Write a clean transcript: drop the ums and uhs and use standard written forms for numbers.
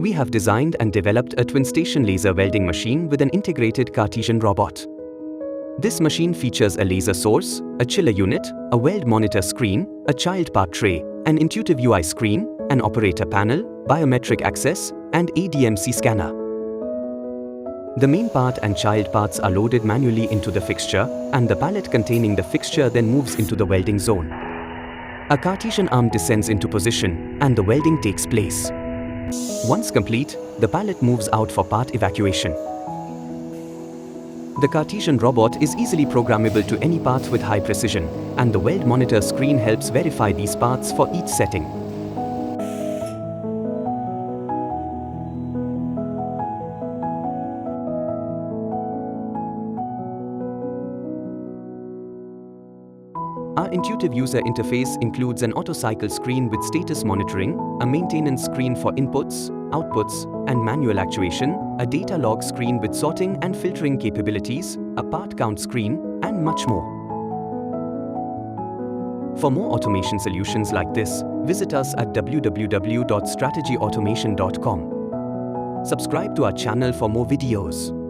We have designed and developed a twin-station laser welding machine with an integrated Cartesian robot. This machine features a laser source, a chiller unit, a weld monitor screen, a child part tray, an intuitive UI screen, an operator panel, biometric access, and a DMC scanner. The main part and child parts are loaded manually into the fixture, and the pallet containing the fixture then moves into the welding zone. A Cartesian arm descends into position, and the welding takes place. Once complete, the pallet moves out for part evacuation. The Cartesian robot is easily programmable to any path with high precision, and the weld monitor screen helps verify these paths for each setting. Our intuitive user interface includes an auto-cycle screen with status monitoring, a maintenance screen for inputs, outputs, and manual actuation, a data log screen with sorting and filtering capabilities, a part count screen, and much more. For more automation solutions like this, visit us at www.strategiautomation.com. Subscribe to our channel for more videos.